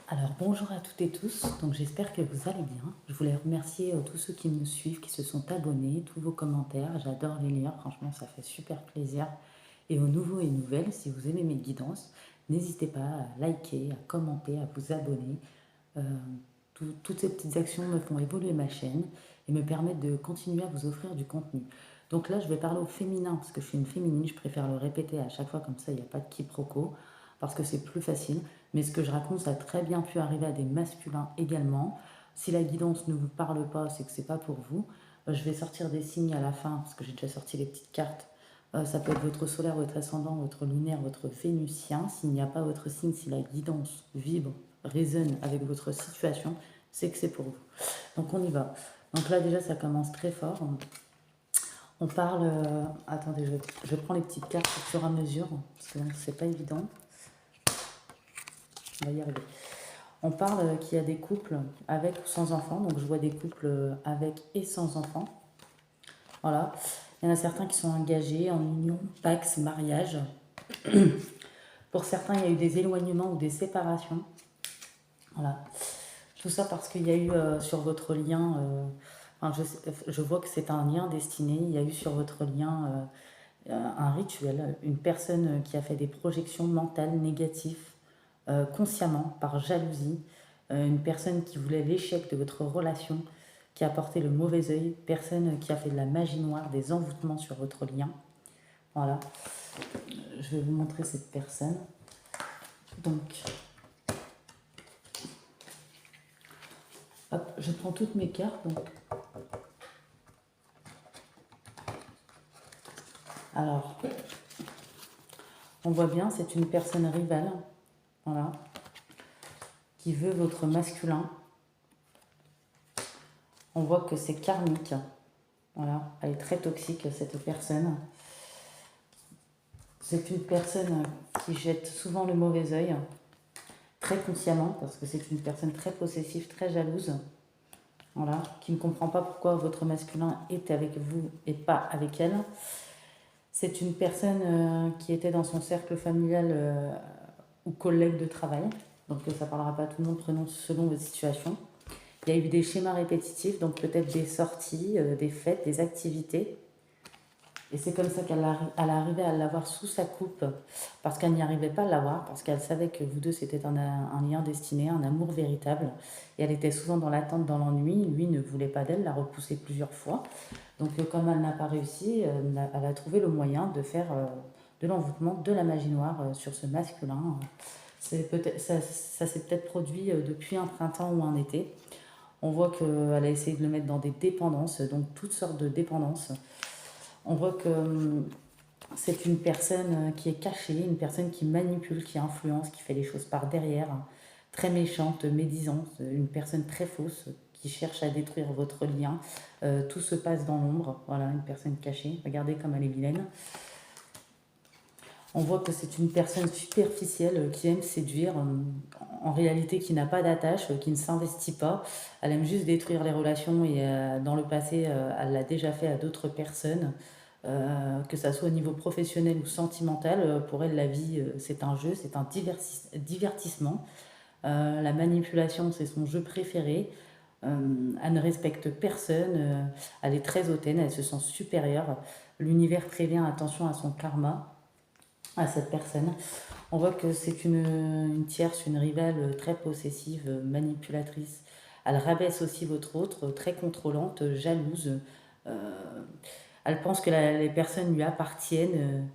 Alors bonjour à toutes et tous, donc j'espère que vous allez bien. Je voulais remercier tous ceux qui me suivent, qui se sont abonnés, tous vos commentaires, j'adore les lire, franchement ça fait super plaisir. Et aux nouveaux et nouvelles, si vous aimez mes guidances, n'hésitez pas à liker, à commenter, à vous abonner. Euh, Toutes ces petites actions me font évoluer ma chaîne et me permettent de continuer à vous offrir du contenu. Donc là, je vais parler au féminin, parce que je suis une féminine, je préfère le répéter à chaque fois, comme ça il n'y a pas de quiproquo, parce que c'est plus facile. Mais ce que je raconte, ça a très bien pu arriver à des masculins également. Si la guidance ne vous parle pas, c'est que c'est pas pour vous. Je vais sortir des signes à la fin, parce que j'ai déjà sorti les petites cartes. Ça peut être votre solaire, votre ascendant, votre lunaire, votre vénusien. S'il n'y a pas votre signe, si la guidance vibre, résonne avec votre situation, c'est que c'est pour vous. Donc on y va. Donc là déjà ça commence très fort. On parle... attendez, je prends les petites cartes au fur et à mesure, parce que c'est pas évident. On va y arriver. On parle qu'il y a des couples avec ou sans enfants. Donc je vois des couples avec et sans enfants. Voilà. Il y en a certains qui sont engagés en union, pax, mariage. Pour certains, il y a eu des éloignements ou des séparations. Voilà. Tout ça parce qu'il y a eu sur votre lien, enfin, je vois que c'est un lien destiné, il y a eu sur votre lien un rituel, une personne qui a fait des projections mentales négatives consciemment, par jalousie, une personne qui voulait l'échec de votre relation, qui a porté le mauvais œil, personne qui a fait de la magie noire, des envoûtements sur votre lien. Voilà, je vais vous montrer cette personne. Donc, hop, je prends toutes mes cartes. Donc. Alors, on voit bien, c'est une personne rivale, voilà, qui veut votre masculin. On voit que c'est karmique, voilà, elle est très toxique cette personne. C'est une personne qui jette souvent le mauvais œil, très consciemment, parce que c'est une personne très possessive, très jalouse, voilà, qui ne comprend pas pourquoi votre masculin est avec vous et pas avec elle. C'est une personne qui était dans son cercle familial ou collègue de travail, donc ça ne parlera pas à tout le monde, prenons selon vos situations. Il y a eu des schémas répétitifs, donc peut-être des sorties, des fêtes, des activités. Et c'est comme ça qu'elle arrivait à l'avoir sous sa coupe, parce qu'elle n'y arrivait pas à l'avoir, parce qu'elle savait que vous deux c'était un lien destiné, un amour véritable. Et elle était souvent dans l'attente, dans l'ennui. Lui ne voulait pas d'elle, l'a repoussée plusieurs fois. Donc comme elle n'a pas réussi, elle a trouvé le moyen de faire de l'envoûtement, de la magie noire sur ce masculin. Ça s'est peut-être produit depuis un printemps ou un été. On voit qu'elle a essayé de le mettre dans des dépendances, donc toutes sortes de dépendances. On voit que c'est une personne qui est cachée, une personne qui manipule, qui influence, qui fait les choses par derrière, très méchante, médisante, une personne très fausse qui cherche à détruire votre lien. Tout se passe dans l'ombre, voilà, une personne cachée. Regardez comme elle est vilaine. On voit que c'est une personne superficielle qui aime séduire, en réalité qui n'a pas d'attache, qui ne s'investit pas. Elle aime juste détruire les relations et dans le passé, elle l'a déjà fait à d'autres personnes. Que ça soit au niveau professionnel ou sentimental, pour elle la vie c'est un jeu, c'est un divertissement. La manipulation c'est son jeu préféré. Elle ne respecte personne, elle est très hautaine, elle se sent supérieure. L'univers prévient attention à son karma, à cette personne. On voit que c'est une tierce, une rivale très possessive, manipulatrice. Elle rabaisse aussi votre autre, très contrôlante, jalouse. Euh, Elle pense que les personnes lui appartiennent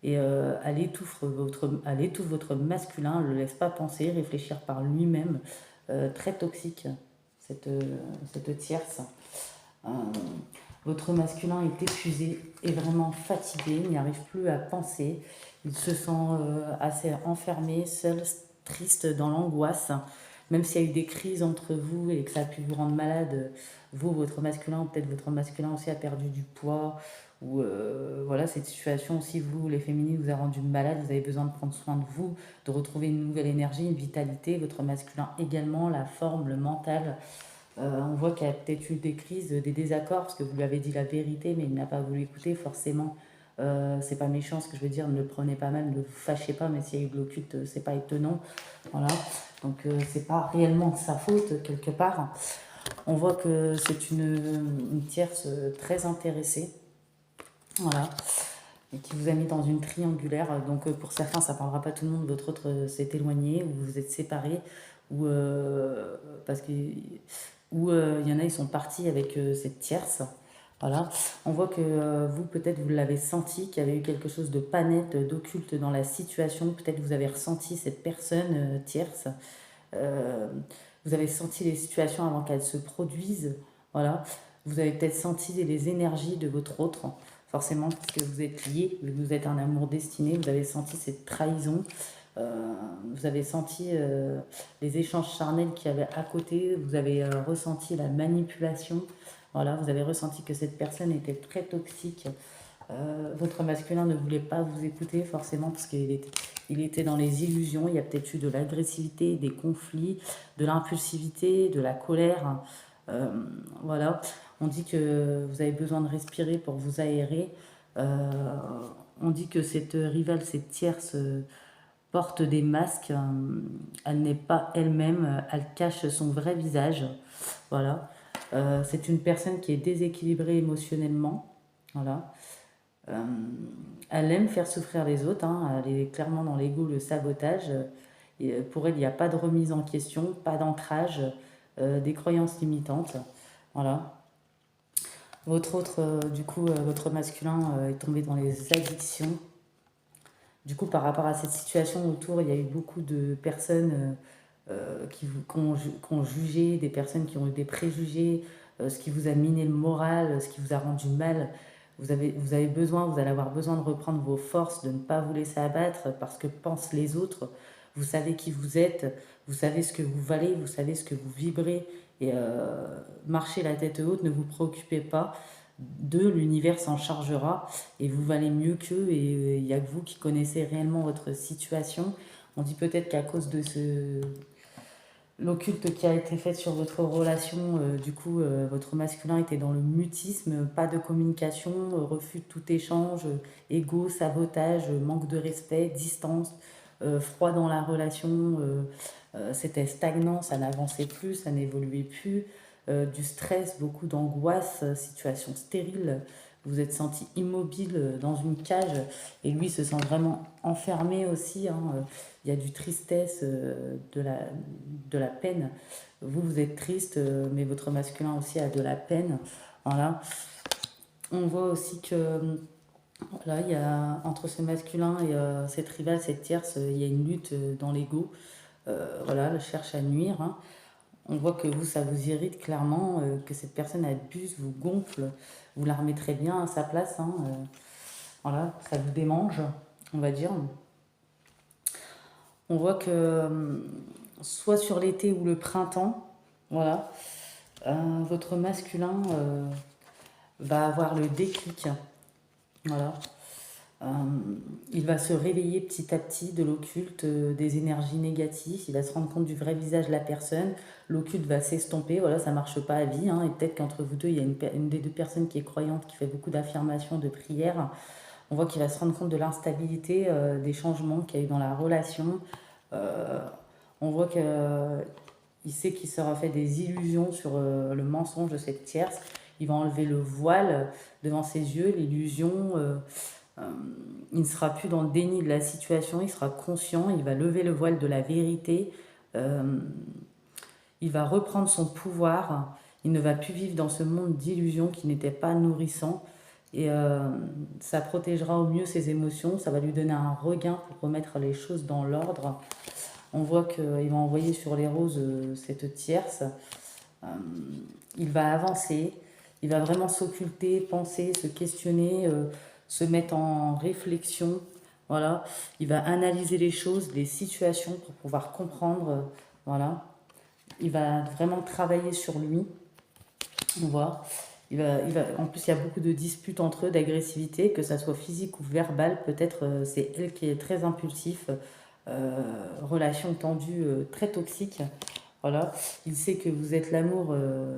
et elle étouffe votre masculin, elle ne le laisse pas penser, réfléchir par lui-même. Très toxique, cette, euh, cette tierce. Euh, Votre masculin est épuisé, est vraiment fatigué, il n'y arrive plus à penser. Il se sent assez enfermé, seul, triste, dans l'angoisse. Même s'il y a eu des crises entre vous et que ça a pu vous rendre malade, vous, votre masculin, ou peut-être votre masculin aussi a perdu du poids, ou voilà, cette situation aussi, vous, les féminines, vous a rendu malade, vous avez besoin de prendre soin de vous, de retrouver une nouvelle énergie, une vitalité, votre masculin également, la forme, le mental. On voit qu'il y a peut-être eu des crises, des désaccords, parce que vous lui avez dit la vérité, mais il n'a pas voulu écouter. Forcément, C'est pas méchant ce que je veux dire, ne le prenez pas mal, ne vous fâchez pas, mais s'il y a eu de l'occulte, c'est pas étonnant. Voilà. Donc c'est pas réellement de sa faute quelque part. On voit que c'est une tierce très intéressée. Voilà. Et qui vous a mis dans une triangulaire. Donc pour certains, ça parlera pas tout le monde, votre autre s'est éloigné, ou vous vous êtes séparés, ou parce que ou il y en a, ils sont partis avec cette tierce. Voilà. On voit que vous, peut-être, vous l'avez senti, qu'il y avait eu quelque chose de pas net, d'occulte dans la situation. Peut-être vous avez ressenti cette personne tierce. Euh, vous avez senti les situations avant qu'elles se produisent. Voilà. Vous avez peut-être senti les énergies de votre autre, forcément, parce que vous êtes liés, vous êtes un amour destiné. Vous avez senti cette trahison. Vous avez senti les échanges charnels qu'il y avait à côté. Vous avez ressenti la manipulation. Voilà, vous avez ressenti que cette personne était très toxique. Votre masculin ne voulait pas vous écouter forcément parce il était dans les illusions. Il y a peut-être eu de l'agressivité, des conflits, de l'impulsivité, de la colère. Euh, voilà. On dit que vous avez besoin de respirer pour vous aérer. Euh, on dit que cette rivale, cette tierce, porte des masques. Elle n'est pas elle-même. Elle cache son vrai visage. Voilà. C'est une personne qui est déséquilibrée émotionnellement. Voilà. Euh, Elle aime faire souffrir les autres, hein. Elle est clairement dans l'ego, le sabotage. Et pour elle, il n'y a pas de remise en question, pas d'ancrage, des croyances limitantes. Voilà. Votre autre, du coup, votre masculin est tombé dans les addictions. Du coup, par rapport à cette situation autour, il y a eu beaucoup de personnes qui ont jugé, des personnes qui ont eu des préjugés, ce qui vous a miné le moral, ce qui vous a rendu mal. Vous avez besoin, vous allez avoir besoin de reprendre vos forces, de ne pas vous laisser abattre parce que pensent les autres. Vous savez qui vous êtes, vous savez ce que vous valez, vous savez ce que vous vibrez. Et marchez la tête haute, ne vous préoccupez pas. L'univers s'en chargera et vous valez mieux qu'eux et il n'y a que vous qui connaissez réellement votre situation. On dit peut-être qu'à cause de l'occulte qui a été fait sur votre relation, du coup, votre masculin était dans le mutisme, pas de communication, refus de tout échange, égo, sabotage, manque de respect, distance, froid dans la relation, c'était stagnant, ça n'avançait plus, ça n'évoluait plus, du stress, beaucoup d'angoisse, situation stérile. Vous êtes senti immobile dans une cage et lui se sent vraiment enfermé aussi, hein. Il y a du tristesse, de la peine. Vous, vous êtes triste, mais votre masculin aussi a de la peine. Voilà. On voit aussi que voilà, il y a, entre ce masculin et cette rivale, cette tierce, il y a une lutte dans l'ego. Voilà, elle cherche à nuire, hein. On voit que vous, ça vous irrite clairement, que cette personne abuse, vous gonfle, vous la remettrez bien à sa place, hein. Voilà, ça vous démange, on va dire. On voit que soit sur l'été ou le printemps, voilà, votre masculin va avoir le déclic. Voilà. Euh, il va se réveiller petit à petit de l'occulte, des énergies négatives. Il va se rendre compte du vrai visage de la personne. L'occulte va s'estomper. Voilà, ça marche pas à vie, hein. Et peut-être qu'entre vous deux, il y a une des deux personnes qui est croyante, qui fait beaucoup d'affirmations, de prières. On voit qu'il va se rendre compte de l'instabilité, des changements qu'il y a eu dans la relation. Euh, on voit qu'il sait qu'il sera fait des illusions sur le mensonge de cette tierce. Il va enlever le voile devant ses yeux, l'illusion. Euh, il ne sera plus dans le déni de la situation, il sera conscient, il va lever le voile de la vérité. Euh, il va reprendre son pouvoir. Il ne va plus vivre dans ce monde d'illusions qui n'était pas nourrissant. Et ça protégera au mieux ses émotions, ça va lui donner un regain pour remettre les choses dans l'ordre. On voit qu'il va envoyer sur les roses cette tierce. Euh, il va avancer, il va vraiment s'occulter, penser, se questionner, se mettre en réflexion. Voilà, il va analyser les choses, les situations pour pouvoir comprendre. Voilà, il va vraiment travailler sur lui. On voit. En plus, il y a beaucoup de disputes entre eux, d'agressivité, que ça soit physique ou verbale. Peut-être c'est elle qui est très impulsif, relation tendue, très toxique. Voilà. Il sait que vous êtes l'amour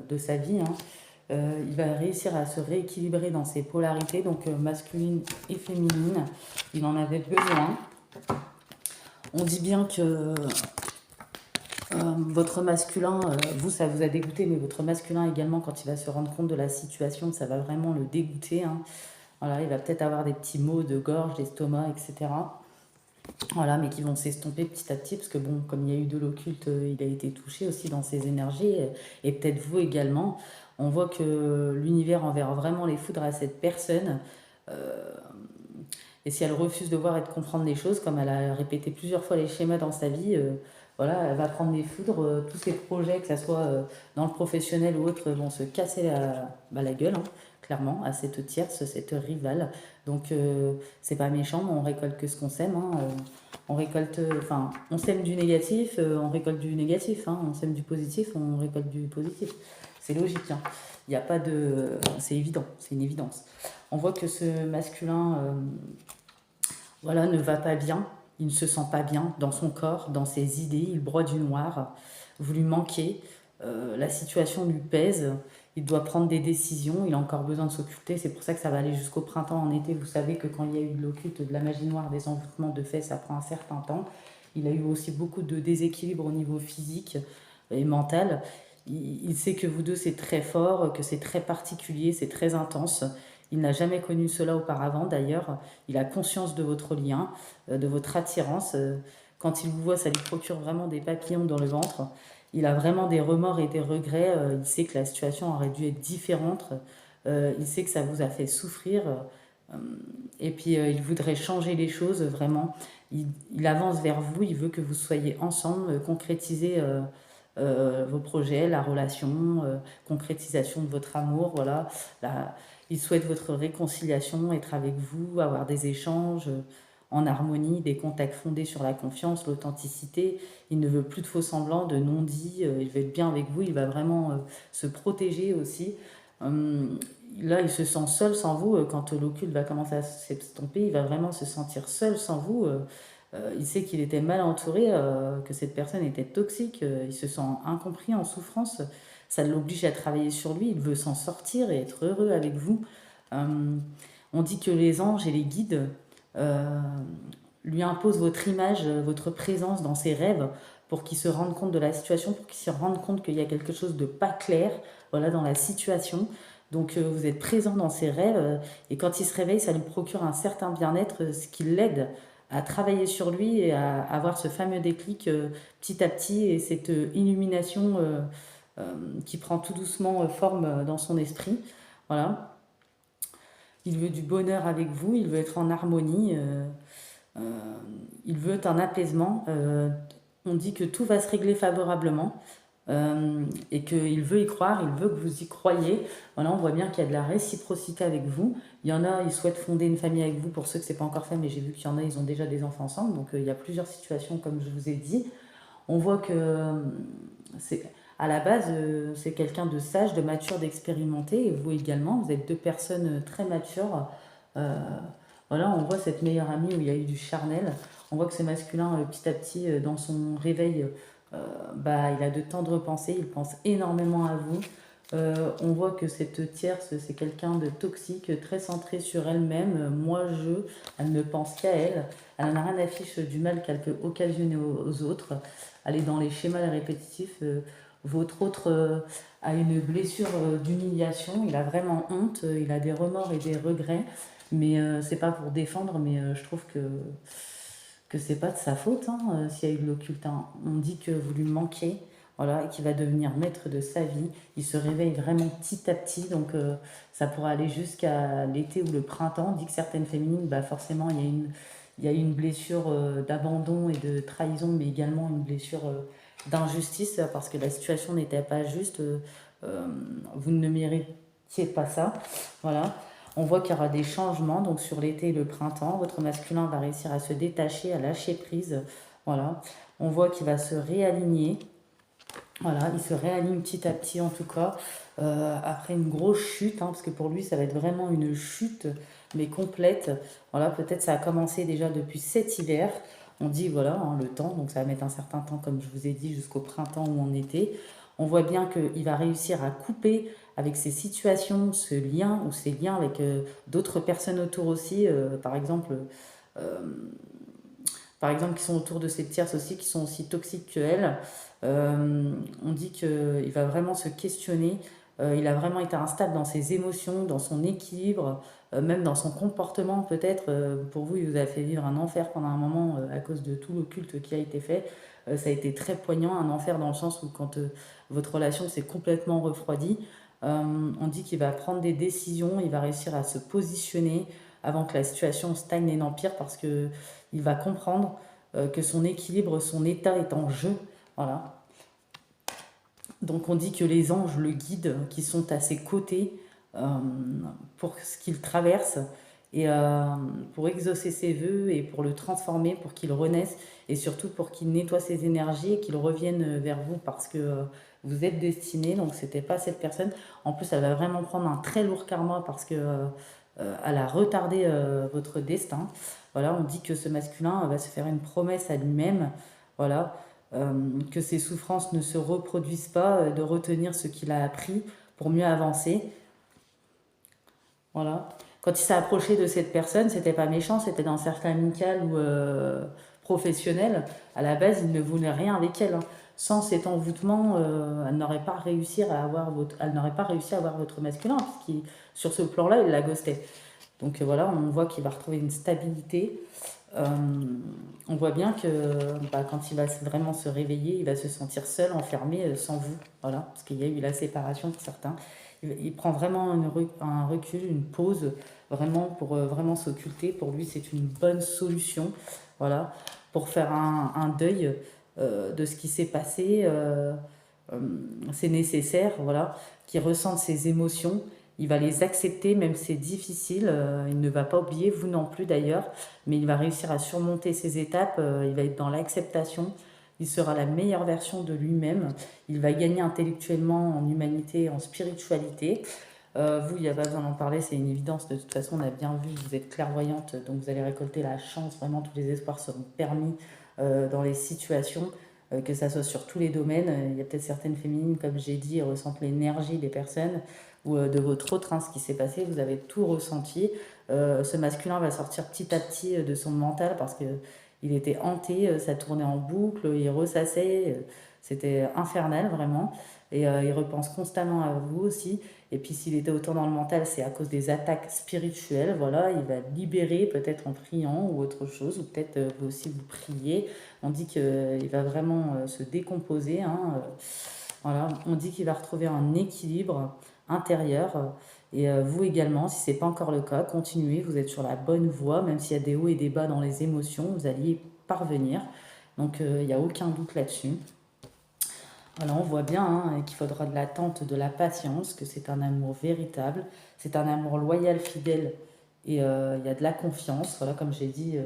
de sa vie, hein. Il va réussir à se rééquilibrer dans ses polarités, donc masculine et féminine. Il en avait besoin. On dit bien que votre masculin, vous, ça vous a dégoûté, mais votre masculin également, quand il va se rendre compte de la situation, ça va vraiment le dégoûter, hein. Voilà, il va peut-être avoir des petits maux de gorge, d'estomac, etc. Voilà, mais qui vont s'estomper petit à petit, parce que bon, comme il y a eu de l'occulte, il a été touché aussi dans ses énergies, et peut-être vous également. On voit que l'univers enverra vraiment les foudres à cette personne. Euh, et si elle refuse de voir et de comprendre les choses, comme elle a répété plusieurs fois les schémas dans sa vie, voilà, elle va prendre des foudres. Tous ses projets, que ce soit dans le professionnel ou autre, vont se casser la gueule, hein, clairement, à cette tierce, cette rivale. Donc, c'est pas méchant, mais on récolte que ce qu'on sème, hein. On récolte, enfin, on sème du négatif, on récolte du négatif, hein. On sème du positif, on récolte du positif. C'est logique, hein. Il n'y a pas de. C'est évident, c'est une évidence. On voit que ce masculin, voilà, ne va pas bien, il ne se sent pas bien dans son corps, dans ses idées, il broie du noir, vous lui manquez, la situation lui pèse, il doit prendre des décisions, il a encore besoin de s'occulter, c'est pour ça que ça va aller jusqu'au printemps, en été, vous savez que quand il y a eu de l'occulte, de la magie noire, des envoûtements de fait, ça prend un certain temps. Il a eu aussi beaucoup de déséquilibre au niveau physique et mental. Il sait que vous deux, c'est très fort, que c'est très particulier, c'est très intense. Il n'a jamais connu cela auparavant d'ailleurs. Il a conscience de votre lien, de votre attirance. Quand il vous voit, ça lui procure vraiment des papillons dans le ventre. Il a vraiment des remords et des regrets. Il sait que la situation aurait dû être différente. Il sait que ça vous a fait souffrir. Et puis il voudrait changer les choses vraiment. Il avance vers vous, il veut que vous soyez ensemble, concrétiser vos projets, la relation, concrétisation de votre amour, voilà. Il souhaite votre réconciliation, être avec vous, avoir des échanges en harmonie, des contacts fondés sur la confiance, l'authenticité. Il ne veut plus de faux semblants, de non-dits. Il veut être bien avec vous. Il va vraiment se protéger aussi. Là, il se sent seul sans vous. Quand l'occulte va commencer à s'estomper, il va vraiment se sentir seul sans vous. Il sait qu'il était mal entouré, que cette personne était toxique. Il se sent incompris, en souffrance. Ça l'oblige à travailler sur lui. Il veut s'en sortir et être heureux avec vous. Euh, on dit que les anges et les guides euh, lui imposent votre image, votre présence dans ses rêves pour qu'il se rende compte de la situation, pour qu'il se rende compte qu'il y a quelque chose de pas clair, voilà, dans la situation. Donc vous êtes présent dans ses rêves et quand il se réveille, ça lui procure un certain bien-être, ce qui l'aide à travailler sur lui et à avoir ce fameux déclic petit à petit et cette illumination euh, qui prend tout doucement forme dans son esprit. Voilà. Il veut du bonheur avec vous, il veut être en harmonie, euh, il veut un apaisement. On dit que tout va se régler favorablement et qu'il veut y croire, il veut que vous y croyez. Voilà, on voit bien qu'il y a de la réciprocité avec vous. Il y en a, ils souhaitent fonder une famille avec vous. Pour ceux que c'est pas encore fait, mais j'ai vu qu'il y en a, ils ont déjà des enfants ensemble. Donc il y a plusieurs situations, comme je vous ai dit. On voit que c'est à la base, c'est quelqu'un de sage, de mature, d'expérimenté. Et vous également, vous êtes deux personnes très matures. Euh, voilà, on voit cette meilleure amie où il y a eu du charnel. On voit que ce masculin, petit à petit, dans son réveil, bah, il a de tendres pensées, il pense énormément à vous. On voit que cette tierce, c'est quelqu'un de toxique, très centré sur elle-même. Moi, elle ne pense qu'à elle. Elle n'en a rien à fiche du mal qu'elle peut occasionner aux autres. Elle est dans les schémas répétitifs. Votre autre a une blessure d'humiliation. Il a vraiment honte. Il a des remords et des regrets. Mais c'est pas pour défendre, mais je trouve que c'est pas de sa faute, hein, s'il y a eu de l'occulte, hein. On dit que vous lui manquez, voilà, et qu'il va devenir maître de sa vie. Il se réveille vraiment petit à petit, donc ça pourra aller jusqu'à l'été ou le printemps. On dit que certaines féminines, bah forcément, il y a eu une blessure d'abandon et de trahison, mais également une blessure d'injustice, parce que la situation n'était pas juste. Euh, vous ne méritiez pas ça, voilà. On voit qu'il y aura des changements, donc sur l'été et le printemps, votre masculin va réussir à se détacher, à lâcher prise. Voilà. On voit qu'il va se réaligner. Voilà, il se réaligne petit à petit en tout cas, après une grosse chute, hein, parce que pour lui ça va être vraiment une chute, mais complète. Voilà, peut-être ça a commencé déjà depuis cet hiver. On dit voilà, hein, le temps, donc ça va mettre un certain temps, comme je vous ai dit, jusqu'au printemps ou en été. On voit bien qu'il va réussir à couper avec ces situations, ce lien ou ces liens avec d'autres personnes autour aussi, euh, par exemple, qui sont autour de ces tierces aussi, qui sont aussi toxiques qu'elle. On dit qu'il va vraiment se questionner. Il a vraiment été instable dans ses émotions, dans son équilibre, même dans son comportement peut-être. Pour vous, il vous a fait vivre un enfer pendant un moment à cause de tout le culte qui a été fait. Ça a été très poignant, un enfer dans le sens où quand votre relation s'est complètement refroidie, on dit qu'il va prendre des décisions, il va réussir à se positionner avant que la situation stagne et n'empire parce que il va comprendre que son équilibre, son état est en jeu. Voilà. Donc on dit que les anges le guident, qui sont à ses côtés euh, pour ce qu'il traverse et pour exaucer ses vœux et pour le transformer, pour qu'il renaisse et surtout pour qu'il nettoie ses énergies et qu'il revienne vers vous parce que vous êtes destiné, donc c'était pas cette personne. En plus, elle va vraiment prendre un très lourd karma parce que elle a retardé votre destin. Voilà, on dit que ce masculin va se faire une promesse à lui-même. Voilà, que ses souffrances ne se reproduisent pas, de retenir ce qu'il a appris pour mieux avancer. Voilà. Quand il s'est approché de cette personne, c'était pas méchant, c'était dans un cercle amical ou professionnel. À la base, il ne voulait rien avec elle, hein. Sans cet envoûtement, elle n'aurait pas réussi à avoir votre masculin, puisqu'il, sur ce plan-là, il la ghostait. Donc voilà, on voit qu'il va retrouver une stabilité. Euh, on voit bien que quand il va vraiment se réveiller, il va se sentir seul, enfermé, sans vous. Voilà, parce qu'il y a eu la séparation pour certains. Il prend vraiment un recul, une pause, vraiment pour vraiment s'occulter. Pour lui, c'est une bonne solution. Voilà, pour faire un deuil de ce qui s'est passé. Euh, c'est nécessaire, voilà, qu'il ressente ses émotions. Il va les accepter, même si c'est difficile. Il ne va pas oublier, vous non plus d'ailleurs, mais il va réussir à surmonter ces étapes. Il va être dans l'acceptation. Il sera la meilleure version de lui-même. Il va gagner intellectuellement en humanité, en spiritualité. Vous, il n'y a pas besoin d'en parler, c'est une évidence. De toute façon, on a bien vu, vous êtes clairvoyante, donc vous allez récolter la chance. Vraiment, tous les espoirs seront permis dans les situations, que ça soit sur tous les domaines. Il y a peut-être certaines féminines, comme j'ai dit, ressentent l'énergie des personnes ou de votre autre, hein, ce qui s'est passé. Vous avez tout ressenti. Ce masculin va sortir petit à petit de son mental parce que il était hanté, ça tournait en boucle, il ressassait, c'était infernal vraiment. Et il repense constamment à vous aussi. Et puis s'il était autant dans le mental, c'est à cause des attaques spirituelles. Voilà, il va libérer peut-être en priant ou autre chose, ou peut-être vous aussi vous priez. On dit qu'il va vraiment se décomposer, hein. Voilà, on dit qu'il va retrouver un équilibre intérieur. Et vous également, si ce n'est pas encore le cas, continuez, vous êtes sur la bonne voie, même s'il y a des hauts et des bas dans les émotions, vous alliez parvenir. Donc il n'y a aucun doute là-dessus. Voilà, on voit bien hein, qu'il faudra de l'attente, de la patience, que c'est un amour véritable, c'est un amour loyal, fidèle, et il y a de la confiance. Voilà, comme j'ai dit,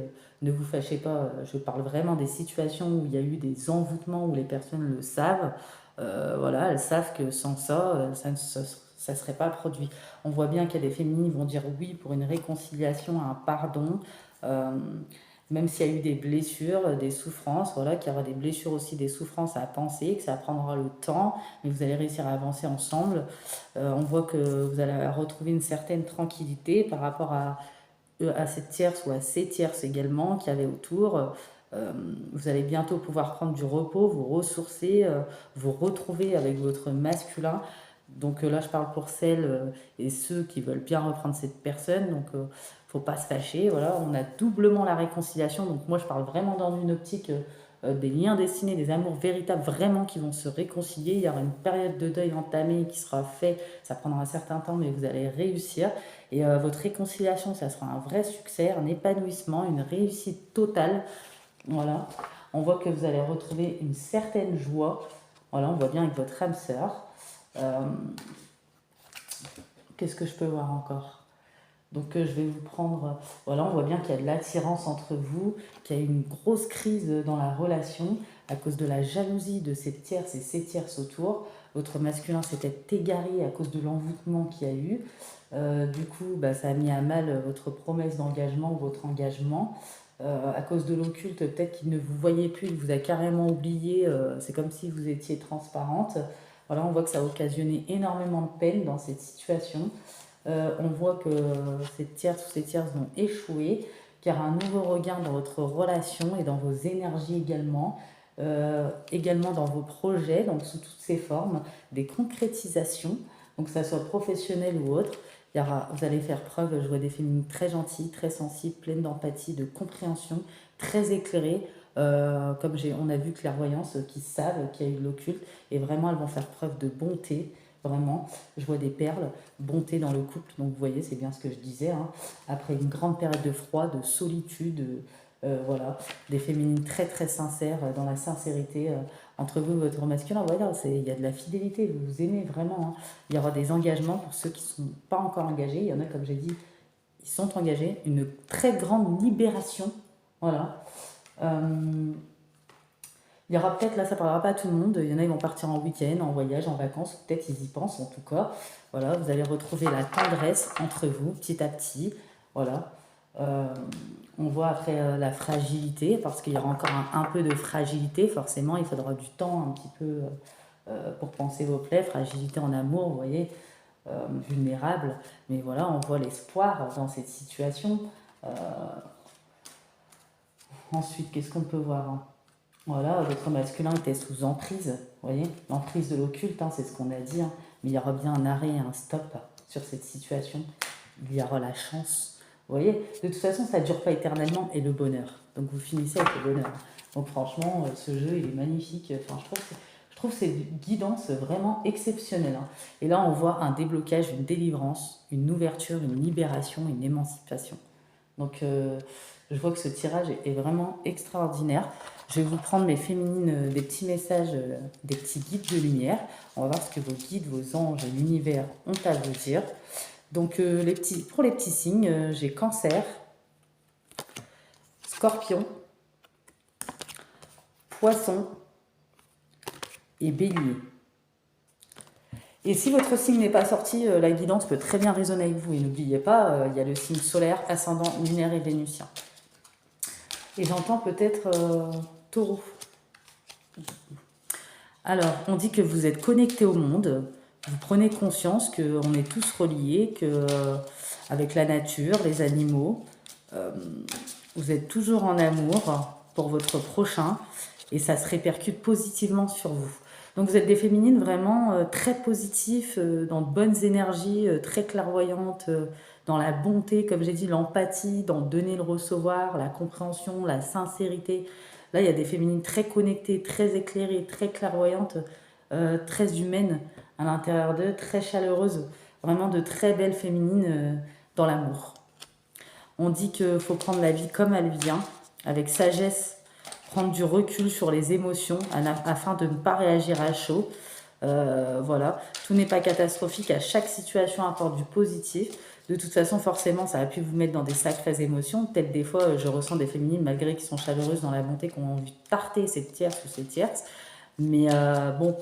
ne vous fâchez pas, je parle vraiment des situations où il y a eu des envoûtements, où les personnes le savent. Voilà, elles savent que sans ça, ça ne ça serait pas produit. On voit bien qu'il y a des féminines qui vont dire oui pour une réconciliation, un pardon. Euh, Même s'il y a eu des blessures, des souffrances, voilà, qu'il y aura des blessures aussi, des souffrances à penser, que ça prendra le temps, mais vous allez réussir à avancer ensemble. On voit que vous allez retrouver une certaine tranquillité par rapport à cette tierce ou à ces tierces également qu'il y avait autour. Vous allez bientôt pouvoir prendre du repos, vous ressourcer, vous retrouver avec votre masculin. Donc là, je parle pour celles et ceux qui veulent bien reprendre cette personne. Donc, faut pas se fâcher. Voilà, on a doublement la réconciliation. Donc moi, je parle vraiment dans une optique des liens destinés, des amours véritables, vraiment qui vont se réconcilier. Il y aura une période de deuil entamée qui sera faite. Ça prendra un certain temps, mais vous allez réussir. Et votre réconciliation, ça sera un vrai succès, un épanouissement, une réussite totale. Voilà. On voit que vous allez retrouver une certaine joie. Voilà, on voit bien avec votre âme sœur. Euh, Qu'est-ce que je peux voir encore? Donc je vais vous prendre, voilà, on voit bien qu'il y a de l'attirance entre vous, qu'il y a eu une grosse crise dans la relation à cause de la jalousie de ces tierces et ces tierces autour. Votre masculin s'était égaré à cause de l'envoûtement qu'il y a eu. Du coup, ça a mis à mal votre promesse d'engagement ou votre engagement. À cause de l'occulte, peut-être qu'il ne vous voyait plus, il vous a carrément oublié. C'est comme si vous étiez transparente. Voilà, on voit que ça a occasionné énormément de peine dans cette situation. On voit que cette tierce ou ces tierces vont échouer, qu'il y aura un nouveau regain dans votre relation et dans vos énergies également dans vos projets, donc sous toutes ces formes, des concrétisations, donc que ça soit professionnel ou autre. Vous allez faire preuve, je vois des féminines très gentilles, très sensibles, pleines d'empathie, de compréhension, très éclairées, comme on a vu clairvoyance, qui savent qu'il y a eu de l'occulte, et vraiment elles vont faire preuve de bonté, vraiment. Je vois des perles, bonté dans le couple, donc vous voyez, c'est bien ce que je disais, hein. Après une grande période de froid, de solitude, voilà, des féminines très très sincères, dans la sincérité entre vous et votre masculin. Voilà, il y a de la fidélité, vous vous aimez vraiment, hein. Il y aura des engagements pour ceux qui ne sont pas encore engagés. Il y en a, comme j'ai dit, ils sont engagés. Une très grande libération, voilà. Il y aura peut-être, là ça ne parlera pas à tout le monde, il y en a ils vont partir en week-end, en voyage, en vacances, peut-être ils y pensent en tout cas. Voilà, vous allez retrouver la tendresse entre vous petit à petit. Voilà. Euh, on voit après la fragilité, parce qu'il y aura encore un peu de fragilité, forcément il faudra du temps un petit peu pour penser vos plaies, fragilité en amour, vous voyez, vulnérable. Mais voilà, on voit l'espoir dans cette situation. Euh, Ensuite, qu'est-ce qu'on peut voir, hein? Voilà, votre masculin était sous emprise, vous voyez, l'emprise de l'occulte, hein, c'est ce qu'on a dit, hein. Mais il y aura bien un arrêt, un stop sur cette situation. Il y aura la chance. Vous voyez, de toute façon, ça ne dure pas éternellement, et le bonheur. Donc vous finissez avec le bonheur. Donc franchement, ce jeu, il est magnifique. Enfin, je trouve ces guidances vraiment exceptionnelles, hein. Et là, on voit un déblocage, une délivrance, une ouverture, une libération, une émancipation. Donc, je vois que ce tirage est vraiment extraordinaire. Je vais vous prendre mes féminines, des petits messages, des petits guides de lumière. On va voir ce que vos guides, vos anges, l'univers ont à vous dire. Donc, pour les petits signes, j'ai Cancer, Scorpion, Poisson et Bélier. Et si votre signe n'est pas sorti, la guidance peut très bien résonner avec vous. Et n'oubliez pas, il y a le signe solaire, ascendant, lunaire et vénusien. Et j'entends peut-être Taureau. Alors, on dit que vous êtes connecté au monde, vous prenez conscience qu'on est tous reliés, avec la nature, les animaux, vous êtes toujours en amour pour votre prochain et ça se répercute positivement sur vous. Donc vous êtes des féminines vraiment très positifs, dans de bonnes énergies, très clairvoyantes, dans la bonté, comme j'ai dit, l'empathie, dans donner le recevoir, la compréhension, la sincérité. Là, il y a des féminines très connectées, très éclairées, très clairvoyantes, très humaines à l'intérieur d'eux, très chaleureuses. Vraiment de très belles féminines dans l'amour. On dit qu'il faut prendre la vie comme elle vient, avec sagesse, prendre du recul sur les émotions afin de ne pas réagir à chaud. Voilà, tout n'est pas catastrophique, à chaque situation apporte du positif. De toute façon, forcément, ça a pu vous mettre dans des sacrées émotions. Peut-être des fois, je ressens des féminines, malgré qu'elles sont chaleureuses dans la bonté, qui ont envie de tarter cette tierce ou ces tierces. Mais bon,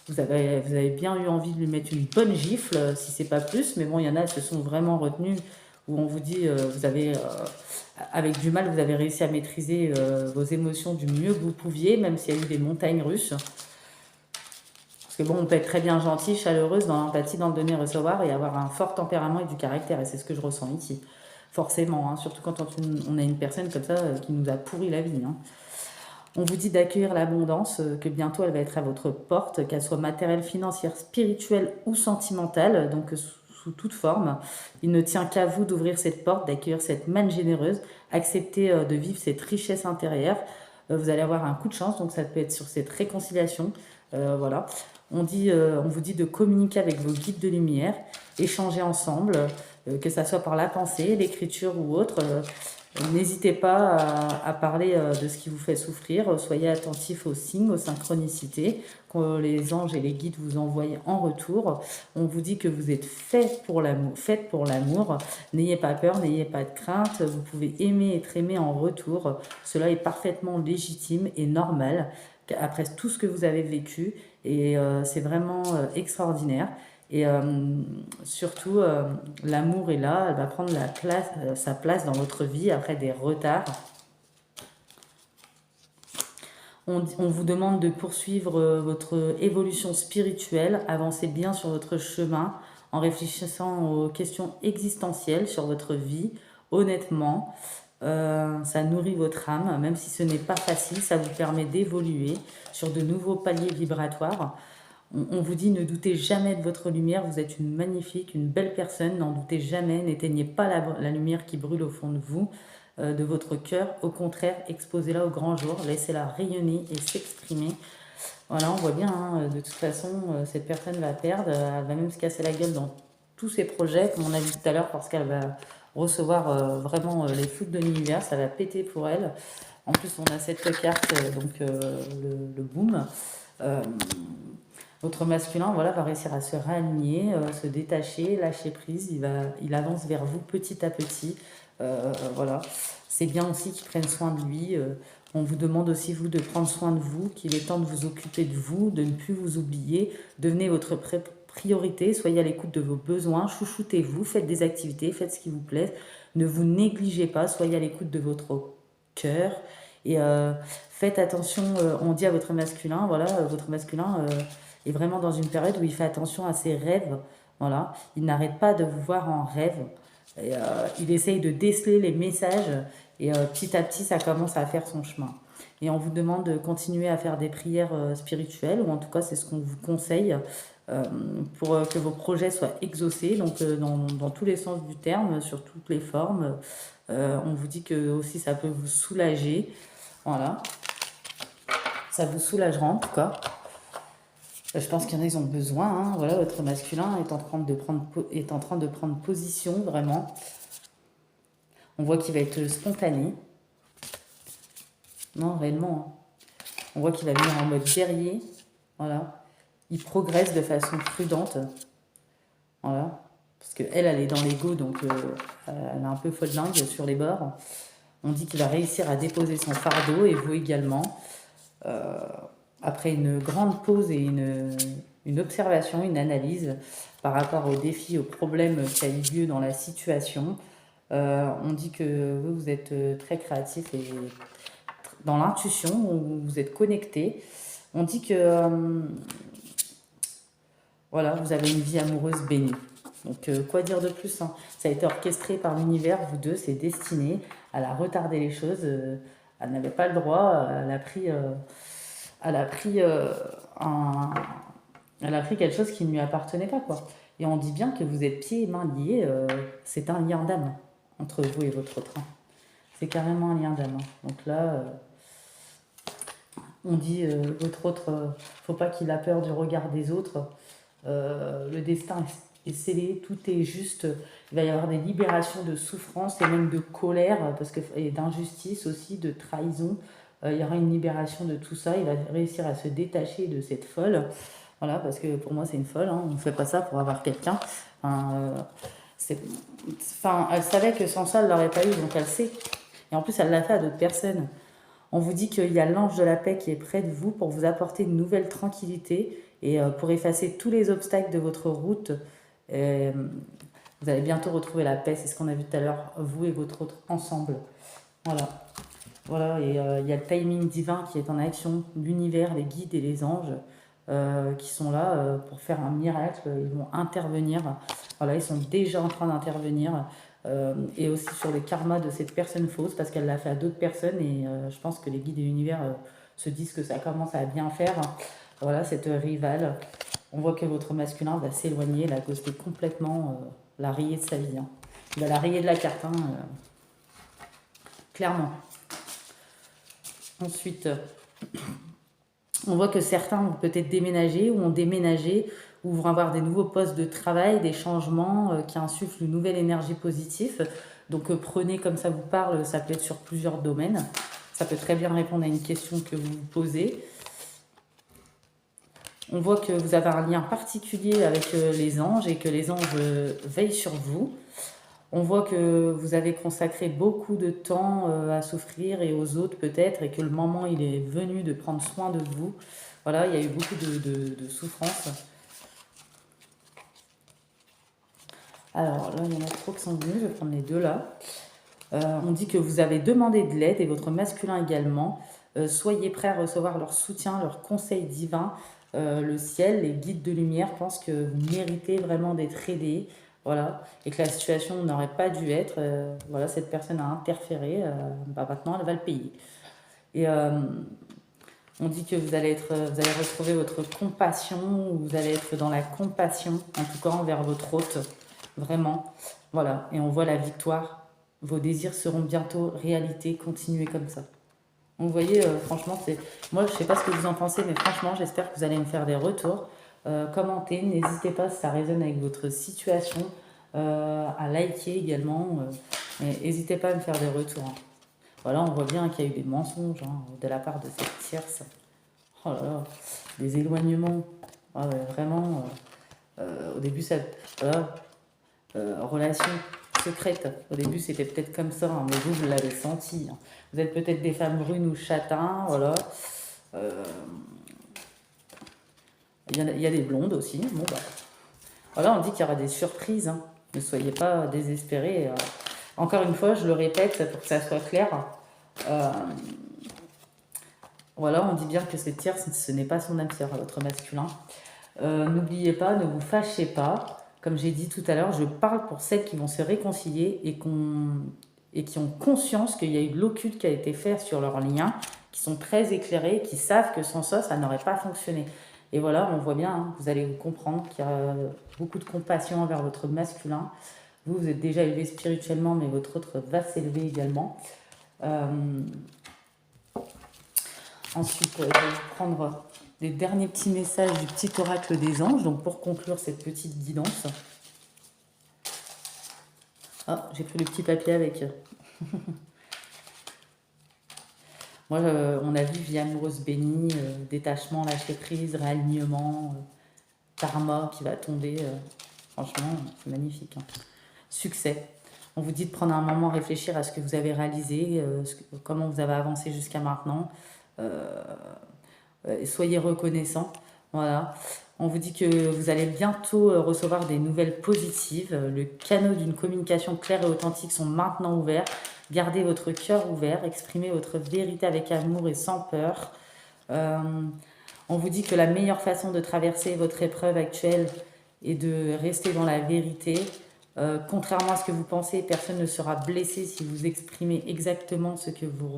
vous avez bien eu envie de lui mettre une bonne gifle, si c'est pas plus. Mais bon, il y en a, elles se sont vraiment retenues, où on vous dit, avec du mal, vous avez réussi à maîtriser vos émotions du mieux que vous pouviez, même s'il y a eu des montagnes russes. Parce que bon, on peut être très bien gentil, chaleureuse, dans l'empathie, dans le donner et recevoir, et avoir un fort tempérament et du caractère. Et c'est ce que je ressens ici. Forcément, hein, surtout quand on a une personne comme ça qui nous a pourri la vie, hein. On vous dit d'accueillir l'abondance, que bientôt elle va être à votre porte, qu'elle soit matérielle, financière, spirituelle ou sentimentale, donc sous toute forme. Il ne tient qu'à vous d'ouvrir cette porte, d'accueillir cette manne généreuse, accepter de vivre cette richesse intérieure. Vous allez avoir un coup de chance, donc ça peut être sur cette réconciliation. Voilà. On vous dit de communiquer avec vos guides de lumière, échanger ensemble, que ça soit par la pensée, l'écriture ou autre. N'hésitez pas à parler de ce qui vous fait souffrir. Soyez attentifs aux signes, aux synchronicités que les anges et les guides vous envoient en retour. On vous dit que vous êtes faites pour l'amour. N'ayez pas peur, n'ayez pas de crainte. Vous pouvez aimer, être aimé en retour. Cela est parfaitement légitime et normal après tout ce que vous avez vécu. Et c'est vraiment extraordinaire. Et surtout, l'amour est là, elle va prendre sa place dans votre vie après des retards. On vous demande de poursuivre votre évolution spirituelle, avancez bien sur votre chemin en réfléchissant aux questions existentielles sur votre vie, honnêtement. Ça nourrit votre âme, même si ce n'est pas facile, ça vous permet d'évoluer sur de nouveaux paliers vibratoires. On vous dit ne doutez jamais de votre lumière, vous êtes une magnifique, une belle personne, n'en doutez jamais, n'éteignez pas la lumière qui brûle au fond de vous, de votre cœur. Au contraire, exposez-la au grand jour, laissez-la rayonner et s'exprimer. Voilà, on voit bien, hein, de toute façon, cette personne va perdre, elle va même se casser la gueule dans tous ses projets, comme on a vu tout à l'heure, parce qu'elle va recevoir vraiment les foudres de l'univers, ça va péter pour elle. En plus, on a cette carte, donc le boom. Votre masculin, voilà, va réussir à se réaligner, se détacher, lâcher prise. Il avance vers vous petit à petit. Voilà. C'est bien aussi qu'il prenne soin de lui. On vous demande aussi, vous, de prendre soin de vous, qu'il est temps de vous occuper de vous, de ne plus vous oublier. Devenez votre priorité, soyez à l'écoute de vos besoins, chouchoutez-vous, faites des activités, faites ce qui vous plaît. Ne vous négligez pas, soyez à l'écoute de votre cœur. Et faites attention, on dit à votre masculin, voilà, votre masculin est vraiment dans une période où il fait attention à ses rêves. Voilà, il n'arrête pas de vous voir en rêve. Et, il essaye de déceler les messages et petit à petit, ça commence à faire son chemin. Et on vous demande de continuer à faire des prières spirituelles, ou en tout cas, c'est ce qu'on vous conseille pour que vos projets soient exaucés, donc dans tous les sens du terme, sur toutes les formes. On vous dit que aussi ça peut vous soulager. Voilà. Ça vous soulagera en tout cas. Je pense qu'il y en a, ils ont besoin. Hein. Voilà, votre masculin est en train de prendre position, vraiment. On voit qu'il va être spontané. Non, réellement. Hein. On voit qu'il va venir en mode guerrier. Voilà. Il progresse de façon prudente. Voilà. Parce qu'elle, elle est dans l'ego, donc elle est un peu folle dingue sur les bords. On dit qu'il va réussir à déposer son fardeau, et vous également. Après une grande pause et une observation, une analyse par rapport aux défis, aux problèmes qui a eu lieu dans la situation, on dit que vous êtes très créatif et dans l'intuition, vous êtes connecté. On dit que voilà, vous avez une vie amoureuse bénie. Donc quoi dire de plus, hein. Ça a été orchestré par l'univers, vous deux, c'est destiné. Elle a retardé les choses, elle n'avait pas le droit, elle a pris quelque chose qui ne lui appartenait pas, quoi. Et on dit bien que vous êtes pieds et mains liés, c'est un lien d'âme entre vous et votre train. C'est carrément un lien d'âme. Hein. Donc là, on dit votre autre, faut pas qu'il a peur du regard des autres. Le destin est scellé, tout est juste. Il va y avoir des libérations de souffrance et même de colère, et d'injustice aussi, de trahison. Il y aura une libération de tout ça. Il va réussir à se détacher de cette folle. Voilà, parce que pour moi, c'est une folle. Hein. On ne fait pas ça pour avoir quelqu'un. Elle savait que sans ça, elle ne l'aurait pas eu, donc elle sait. Et en plus, elle l'a fait à d'autres personnes. On vous dit qu'il y a l'ange de la paix qui est près de vous pour vous apporter une nouvelle tranquillité et pour effacer tous les obstacles de votre route. Vous allez bientôt retrouver la paix, c'est ce qu'on a vu tout à l'heure, vous et votre autre ensemble. Voilà. Voilà, et il y a le timing divin qui est en action, l'univers, les guides et les anges qui sont là pour faire un miracle. Ils vont intervenir. Voilà, ils sont déjà en train d'intervenir. Et aussi sur les karmas de cette personne fausse, parce qu'elle l'a fait à d'autres personnes, et je pense que les guides et l'univers se disent que ça commence à bien faire. Voilà, cette rivale. On voit que votre masculin va s'éloigner, la ghoster complètement, la rayer de sa vie. Hein. Il va la rayer de la carte, hein, clairement. Ensuite, on voit que certains vont peut-être déménager ou ont déménagé ou vont avoir des nouveaux postes de travail, des changements qui insufflent une nouvelle énergie positive. Donc prenez comme ça vous parle, ça peut être sur plusieurs domaines. Ça peut très bien répondre à une question que vous vous posez. On voit que vous avez un lien particulier avec les anges et que les anges veillent sur vous. On voit que vous avez consacré beaucoup de temps à souffrir et aux autres peut-être, et que le moment il est venu de prendre soin de vous. Voilà, il y a eu beaucoup de souffrance. Alors là, il y en a trop qui sont venus, je vais prendre les deux là. On dit que vous avez demandé de l'aide, et votre masculin également. Soyez prêts à recevoir leur soutien, leur conseil divin. Le ciel, les guides de lumière pensent que vous méritez vraiment d'être aidés. Voilà, et que la situation n'aurait pas dû être. Voilà, cette personne a interféré. Bah maintenant, elle va le payer. Et on dit que vous allez retrouver votre compassion, vous allez être dans la compassion, en tout cas envers votre hôte, vraiment. Voilà, et on voit la victoire. Vos désirs seront bientôt réalité, continuez comme ça. Donc, vous voyez, franchement, moi, je sais pas ce que vous en pensez, mais franchement, j'espère que vous allez me faire des retours. Commentez, n'hésitez pas si ça résonne avec votre situation, à liker également. Mais n'hésitez pas à me faire des retours, hein. Voilà, on voit bien qu'il y a eu des mensonges, hein, de la part de cette tierce. Oh là là, des éloignements. Ah ouais, vraiment, au début, ça, voilà, relation secrète. Au début, c'était peut-être comme ça, hein, mais vous l'avez senti, hein. Vous êtes peut-être des femmes brunes ou châtains, voilà. Euh, il y a des blondes aussi. Bon, bah, voilà, on dit qu'il y aura des surprises, hein. Ne soyez pas désespérés. Encore une fois, je le répète pour que ça soit clair. Euh, voilà, on dit bien que cette tierce, ce n'est pas son âme sœur, votre masculin. N'oubliez pas, ne vous fâchez pas. Comme j'ai dit tout à l'heure, je parle pour celles qui vont se réconcilier et qui ont conscience qu'il y a eu de l'occulte qui a été fait sur leur lien, qui sont très éclairés, qui savent que sans ça, ça n'aurait pas fonctionné. Et voilà, on voit bien, hein, vous allez vous comprendre qu'il y a beaucoup de compassion envers votre masculin. Vous, vous êtes déjà élevé spirituellement, mais votre autre va s'élever également. Ensuite, je vais vous prendre les derniers petits messages du petit oracle des anges, donc pour conclure cette petite guidance. Ah, j'ai pris le petit papier avec. Moi, on a vu vie amoureuse bénie, détachement, lâcher prise, réalignement, karma qui va tomber. Franchement, c'est magnifique, hein. Succès. On vous dit de prendre un moment, réfléchir à ce que vous avez réalisé, comment vous avez avancé jusqu'à maintenant. Soyez reconnaissants. Voilà. On vous dit que vous allez bientôt recevoir des nouvelles positives. Le canal d'une communication claire et authentique sont maintenant ouverts. Gardez votre cœur ouvert, exprimez votre vérité avec amour et sans peur. On vous dit que la meilleure façon de traverser votre épreuve actuelle est de rester dans la vérité. Contrairement à ce que vous pensez, personne ne sera blessé si vous exprimez exactement ce que vous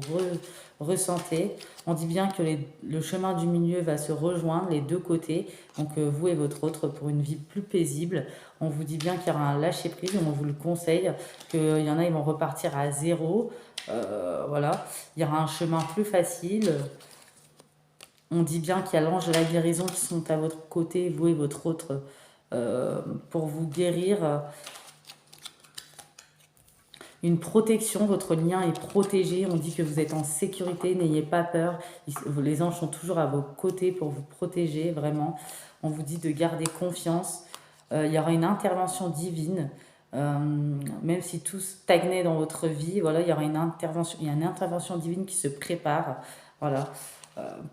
ressentez. On dit bien que le chemin du milieu va se rejoindre, les deux côtés, donc vous et votre autre, pour une vie plus paisible. On vous dit bien qu'il y aura un lâcher-prise, on vous le conseille, qu'il y en a, ils vont repartir à zéro. Voilà, il y aura un chemin plus facile. On dit bien qu'il y a l'ange de la guérison qui sont à votre côté, vous et votre autre, pour vous guérir. Une protection, votre lien est protégé, on dit que vous êtes en sécurité, n'ayez pas peur, les anges sont toujours à vos côtés pour vous protéger, vraiment. On vous dit de garder confiance, il y aura une intervention divine, même si tout stagnait dans votre vie, voilà, il y aura une intervention divine qui se prépare, voilà,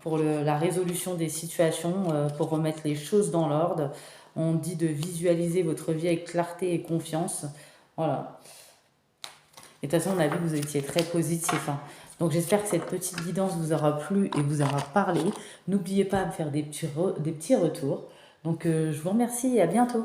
pour la résolution des situations, pour remettre les choses dans l'ordre. On dit de visualiser votre vie avec clarté et confiance, voilà. Et de toute façon, on a vu que vous étiez très positif, hein. Donc j'espère que cette petite guidance vous aura plu et vous aura parlé. N'oubliez pas de me faire des petits retours. Donc je vous remercie et à bientôt.